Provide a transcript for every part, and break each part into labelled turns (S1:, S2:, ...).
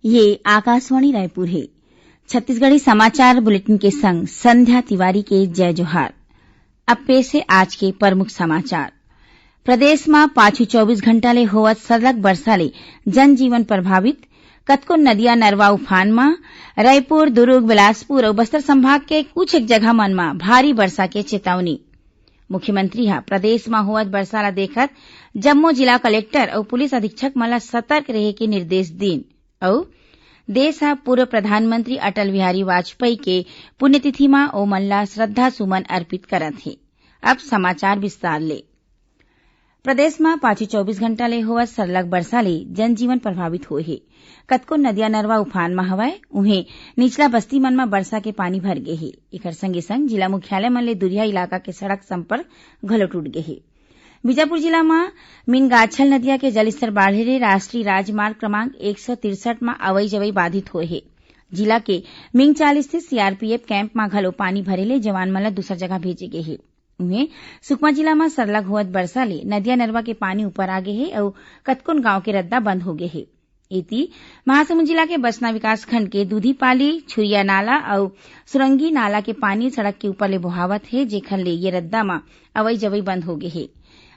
S1: ये आकाशवाणी रायपुर है। छत्तीसगढ़ी समाचार बुलेटिन के संग संध्या तिवारी के जय जोहार। अब पेश है आज के प्रमुख समाचार। प्रदेश में पाछू 24 घंटा ले होवत सरलग बरसा ले जनजीवन प्रभावित। कतको नदिया नरवा उफान में। रायपुर, दुर्ग, बिलासपुर और बस्तर संभाग के कुछ एक जगह मन में भारी वर्षा के चेतावनी। मुख्यमंत्री हा प्रदेश में होवत बरसा ला देखत जम्मो जिला कलेक्टर और पुलिस अधीक्षक मन ला सतर्क रहे के निर्देश दीन। और देश हा पूर्व प्रधानमंत्री अटल बिहारी वाजपेयी के पुण्यतिथि में ओमन ला श्रद्धा सुमन अर्पित करत हे। अब समाचार विस्तार ले। प्रदेश में पाछू 24 घंटा ले होवत सरलग बरसा ले जनजीवन प्रभावित होए हे। कतको नदिया नरवा उफान में हवय, उहें निचला बस्ती मन में बरसा के पानी भर गे हे। एकर संगे संग जिला मुख्यालय मन ले दुरिहा इलाका के सड़क संपर्क घलो टूट गे हे। बीजापुर जिला में मीनगाछल नदिया के जलस्तर बाढ़े ले राष्ट्रीय राजमार्ग क्रमांक 163 में अवई जवई बाधित होए हे। जिला के मिंगचाल स्थित सीआरपीएफ कैंप में घलो पानी भरे ले जवान मन ला दूसर जगह भेजे गे हे। उहें सुकमा जिला में सरलग होवत बरसा ले नदिया नरवा के पानी ऊपर आ गे हे और कतकोन गांव के रद्दा बंद हो गे हे। एती महासमुंद जिला के बसना विकासखंड के दूधीपाली, छुरिया नाला और सुरंगी नाला के पानी सड़क के ऊपर ले बहावत हे, जेखर ले ये रद्दा में अवई जवई बंद हो गे हे।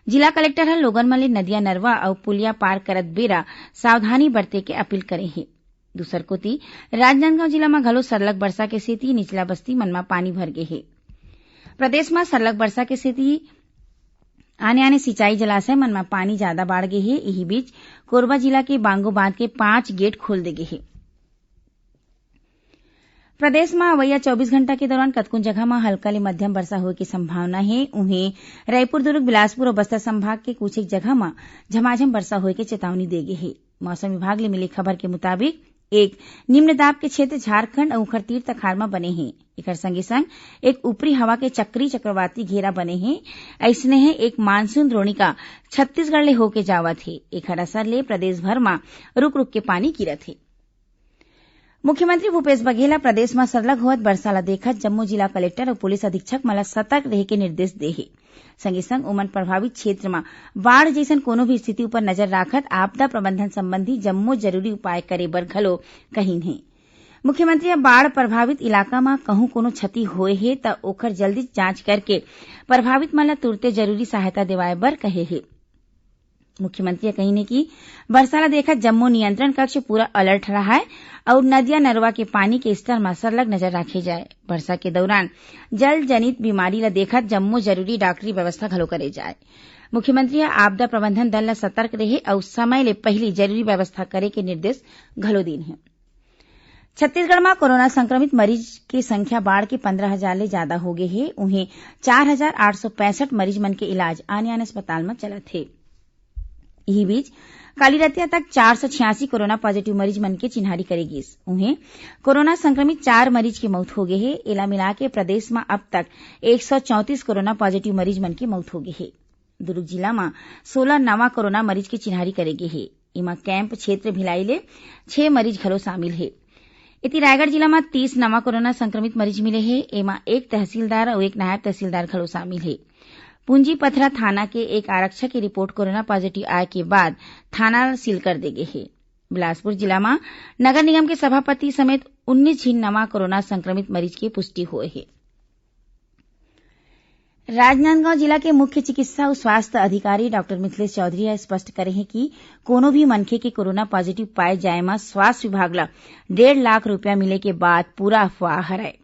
S1: जिला कलेक्टर हर लोगन मन ले नदिया नरवा और पुलिया पार करत बेरा सावधानी बरते के अपील करे हे। दूसर कोती राजनांदगांव जिला में घलो सरलग बरसा के सेती निचला बस्ती मन में पानी भर गे हे। प्रदेश में सरलग बरसा के सेती आने सिंचाई जलाशय मन में पानी ज्यादा बाढ़ गे हे। यही बीच कोरबा जिला के बांगो बांध के 5 गेट खोल दे गे हे। प्रदेश में अवैया 24 घंटा के दौरान कतकोन जगह में हल्का ले मध्यम वर्षा होए की संभावना है। उन्हें रायपुर, दुर्ग, बिलासपुर और बस्तर संभाग के कुछ एक जगह में झमाझम वर्षा होए के चेतावनी दे गे हे। मौसम विभाग ले मिली खबर के मुताबिक एक निम्न दाब के क्षेत्र झारखंड और उखर तीर तखार में बने हैं। एकर संगे संग एक ऊपरी हवा के चक्री चक्रवाती घेरा बने हैं। ऐसने है एक मानसून द्रोणिका छत्तीसगढ़ ले होके जावत है। एकर असर ले प्रदेश भर में रुक रुक के पानी गिरत है। मुख्यमंत्री भूपेश बघेल प्रदेश में सरलग होवत बरसा ला देखत जम्मू जिला कलेक्टर और पुलिस अधीक्षक मन ला सतर्क रहे के निर्देश दे हे। संगे संग ओमन प्रभावित क्षेत्र में बाढ़ जैसन कोनो भी स्थिति ऊपर नजर राखत आपदा प्रबंधन संबंधी जम्मो जरूरी उपाय करे बर घलो कहिन हे। मुख्यमंत्री बाढ़ प्रभावित इलाका में कहूं कोनो क्षति होए हे त ओकर जल्दी जांच करके प्रभावित मन ला तुरते जरूरी सहायता देवाए बर कहे हे। मुख्यमंत्री कही कि बरसा ला देखत जम्मू नियंत्रण कक्ष पूरा अलर्ट रहा है और नदिया नरवा के पानी के स्तर में सरलग नजर रखे जाए। वर्षा के दौरान जल जनित बीमारी ला देखत जम्मू जरूरी डॉक्टरी व्यवस्था घलो करे जाए। मुख्यमंत्री आपदा प्रबंधन दल ला सतर्क रहे और समय ले पहली जरूरी व्यवस्था करे के निर्देश घलो दीन है। छत्तीसगढ़ में कोरोना संक्रमित मरीज की संख्या बाढ़ के 15,000 ले ज्यादा हो गए है। उन्हें 4,865 मरीज मन के इलाज आने अस्पताल में चलत है। यही बीच काली रतिया तक 486 कोरोना पॉजिटिव मरीज मन के चिन्हारी करेगी। उन्हें कोरोना संक्रमित 4 मरीज की मौत हो गई है। एला मिला के प्रदेश में अब तक 134 कोरोना पॉजिटिव मरीज मन की मौत हो गई है। दुर्ग जिला में 16 नवा कोरोना मरीज की चिन्हारी करेगी है। इमा कैंप क्षेत्र भिलाई ले 6 मरीज घलो शामिल है। इति रायगढ़ जिला में 30 नवा कोरोना संक्रमित मरीज मिले हैं। एमा एक तहसीलदार और एक नायब तहसीलदार घलो शामिल है। पूंजी पथरा थाना के एक आरक्षक की रिपोर्ट कोरोना पॉजिटिव आए के बाद थाना सील कर दे गए है। बिलासपुर जिला में नगर निगम के सभापति समेत 19 झीन नवा कोरोना संक्रमित मरीज की पुष्टि हुई है। राजनांदगांव जिला के मुख्य चिकित्सा और स्वास्थ्य अधिकारी डॉक्टर मिथिलेश चौधरी स्पष्ट करे हैं कि कोनो भी मनखे के कोरोना पॉजिटिव पाए जाए में स्वास्थ्य विभाग ला 1.5 लाख रुपया मिले के बाद पूरा अफवाह हराए।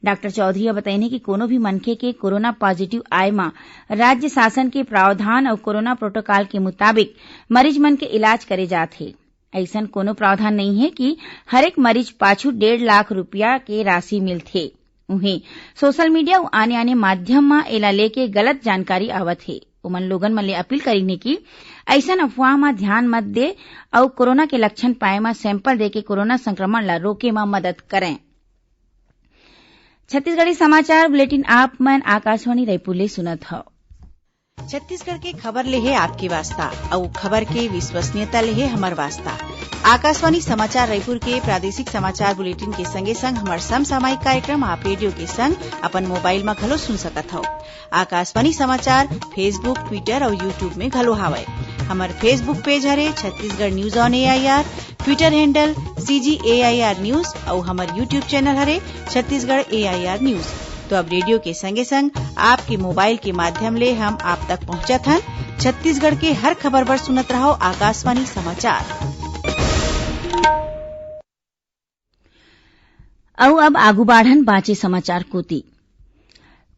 S1: डॉक्टर चौधरी बताइने कि कोनो भी मनखे के कोरोना पॉजिटिव आए में राज्य शासन के प्रावधान और कोरोना प्रोटोकॉल के मुताबिक मरीज मन के इलाज करे जाथे। ऐसन कोनो प्रावधान नहीं है कि हरेक मरीज पाछू 1.5 लाख रुपया के राशि मिलथे। उन्हें सोशल मीडिया और आने माध्यम में एला लेके गलत जानकारी आवत है। उमन लोगन मन ले अपील करीने की ऐसन अफवाह में ध्यान मत दे और कोरोना के लक्षण पाए में सैंपल दे के कोरोना संक्रमण ला रोके में मदद करें। छत्तीसगढ़ी समाचार बुलेटिन आप मन आकाशवाणी रायपुर ले सुनत हव।
S2: छत्तीसगढ़ के खबर ले है आपके वास्ता और खबर के विश्वसनीयता ले है हमर वास्ता। आकाशवाणी समाचार रायपुर के प्रादेशिक समाचार बुलेटिन के संगे संग हमार समसामयिक कार्यक्रम आप रेडियो के संग अपन मोबाइल में घलो सुन सकत हव। आकाशवाणी समाचार फेसबुक, ट्विटर और यूट्यूब में घलो हावय। हमार फेसबुक पेज हरे Chhattisgarh news on AIR, Twitter handle CGAIR news और हमार यूट्यूब चैनल हरे छत्तीसगढ़ AIR न्यूज। तो अब रेडियो के संगे संग आपके मोबाइल के माध्यम ले हम आप तक पहुंचत हन। छत्तीसगढ़ के हर खबर पर सुनत रहो आकाशवाणी समाचार।
S1: अब आगू बाढ़न बाँचे समाचार कोती।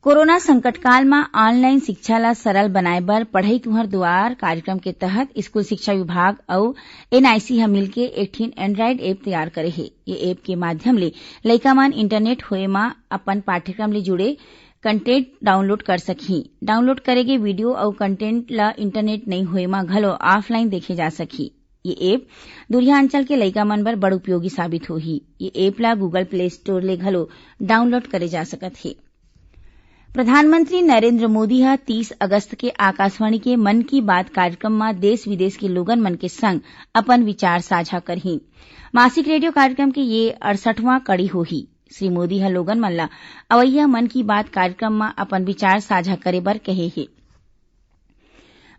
S1: कोरोना संकट काल में ऑनलाइन शिक्षा ला सरल बनाए बर पढ़ई तुंहर दुआर कार्यक्रम के तहत स्कूल शिक्षा विभाग और NIC ह मिलके एक ठिन एंड्राइड ऐप तैयार करे हे। ये ऐप के माध्यम ले लइका मन इंटरनेट होए मा अपन पाठ्यक्रम ले जुड़े कंटेंट डाउनलोड कर सकही। डाउनलोड करे गे वीडियो और कंटेंट ला इंटरनेट नहीं होए मा घलो ऑफलाइन देखे जा सकही। ये ऐप दुरिया अंचल के लइका मन बर बड़ उपयोगी साबित होही। ये ऐप ला गूगल प्ले स्टोर ले घलो डाउनलोड करे जा सकत हे। प्रधानमंत्री नरेंद्र मोदी ह 30 अगस्त के आकाशवाणी के मन की बात कार्यक्रम में देश विदेश के लोगन मन के संग अपन विचार साझा करही। मासिक रेडियो कार्यक्रम के ये 68वां कड़ी होही। श्री मोदी ह लोगन मन ला अवैया मन की बात कार्यक्रम में अपन विचार साझा करे बर कहे हे।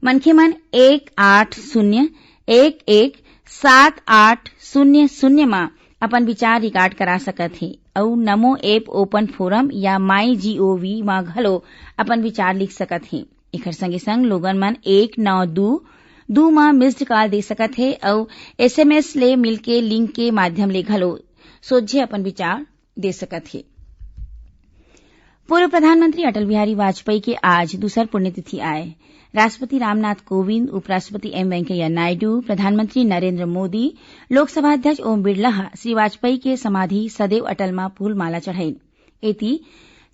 S1: मनखे मन 180117800 में अपन विचार रिकॉर्ड करा सकत हे और नमो ऐप ओपन फोरम या MyGOV में घलो अपन विचार लिख सकत हे। एकर संगे संग लोगन मन 1922 में मिस्ड कॉल दे सकत हे और SMS ले मिलके लिंक के माध्यम ले घलो सोझे अपन विचार दे सकत हे। पूर्व प्रधानमंत्री अटल बिहारी वाजपेयी के आज दूसर पुण्यतिथि आए। राष्ट्रपति रामनाथ कोविंद, उपराष्ट्रपति M वेंकैया नायडू, प्रधानमंत्री नरेंद्र मोदी, लोकसभा अध्यक्ष ओम बिरला श्री वाजपेयी के समाधि सदैव अटल में फूल माला चढ़ाइन। एती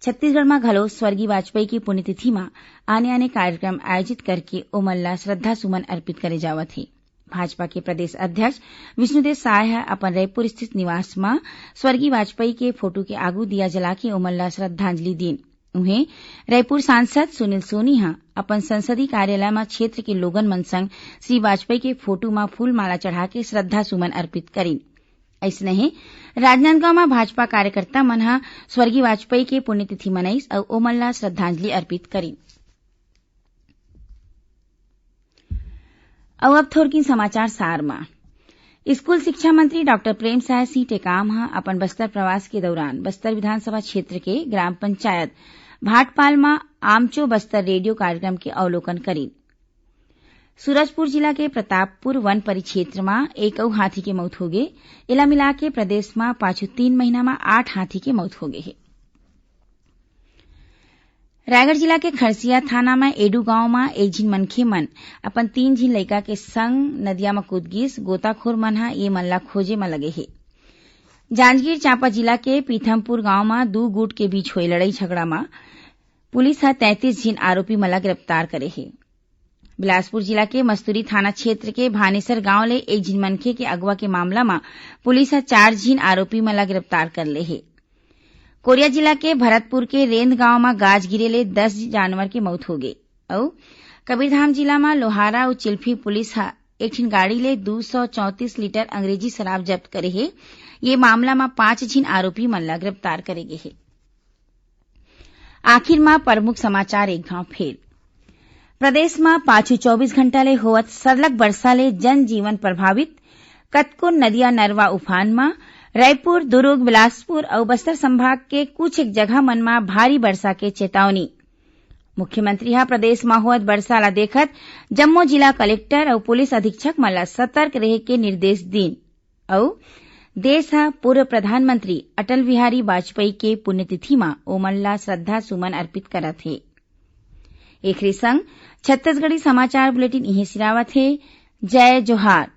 S1: छत्तीसगढ़ में घलो स्वर्गीय वाजपेयी की पुण्यतिथि में आने आने कार्यक्रम आयोजित करके ओमन ला श्रद्धा सुमन अर्पित करे जावत हे। भाजपा के प्रदेश अध्यक्ष विष्णुदेव साय अपन रायपुर स्थित निवास में स्वर्गीय वाजपेयी के फोटो के आगू दिया जला के ओमन ला श्रद्धांजलि दीन। उन्हें रायपुर सांसद सुनील सोनी अपन संसदीय कार्यालय में क्षेत्र के लोगन मन संग श्री वाजपेयी के फोटो में फूल माला चढ़ा के श्रद्धा सुमन अर्पित करीन। ऐसने ही राजनांदगांव में भाजपा कार्यकर्ता मन स्वर्गीय वाजपेयी के पुण्यतिथि मनाइस और ओमन ला श्रद्धांजलि अर्पित करीन। अब थोड़किन समाचार सार में। स्कूल शिक्षा मंत्री डॉक्टर प्रेमसाय सिंह टेकाम अपन बस्तर प्रवास के दौरान बस्तर विधानसभा क्षेत्र के ग्राम पंचायत भाटपाल में आमचो बस्तर रेडियो कार्यक्रम के अवलोकन करीन। सूरजपुर जिला के प्रतापपुर वन परिक्षेत्र में एक हाथी के मौत हो गए। इला मिला के प्रदेश में पाछू 3 महीना में 8 हाथी के मौत हो गए है। रायगढ़ जिला के खरसिया थाना में एडू गांव में एक झिन मनखे मन अपन 3 झिन लइका के संग नदिया में कूद गिस। गोताखोर मन ये मन ला खोजे में लगे हे। जांजगीर चांपा जिला के पीथमपुर गांव में 2 गुट के बीच हुए लड़ाई झगड़ा में पुलिस 33 झिन आरोपी मन ला गिरफ्तार करे हे। बिलासपुर जिला के मस्तूरी थाना क्षेत्र के भानेसर गांव ले एक झिन मनखे के अगवा के मामला में पुलिस 4 झिन आरोपी मन ला गिरफ्तार कर ले हे। कोरिया जिला के भरतपुर के रेंद गांव में गाज गिरे ले 10 जानवर की मौत हो गई और कबीरधाम जिला में लोहारा और चिल्फी पुलिस एक ठिन गाड़ी ले 234 लीटर अंग्रेजी शराब जब्त करे है। ये मामला में 5 झिन आरोपी मन ला गिरफ्तार करे गे है। आखिर में प्रमुख समाचार एक घाव फेर। प्रदेश में पाछू 24 घंटा ले होवत सरलग बरसा ले जनजीवन प्रभावित। कतको नदिया नरवा उफान में। रायपुर, दुर्ग, बिलासपुर और बस्तर संभाग के कुछ एक जगह मन में भारी वर्षा के चेतावनी। मुख्यमंत्री प्रदेश में होवत वर्षा ला देखत जम्मू जिला कलेक्टर और पुलिस अधीक्षक मन ला सतर्क रहे के निर्देश दीन। और देश पूर्व प्रधानमंत्री अटल बिहारी वाजपेयी के पुण्यतिथि में ओमन ला श्रद्धा सुमन अर्पित करत हे। एकरे संग छत्तीसगढ़ी समाचार बुलेटिन इहे सिरावत हे। जय जोहार।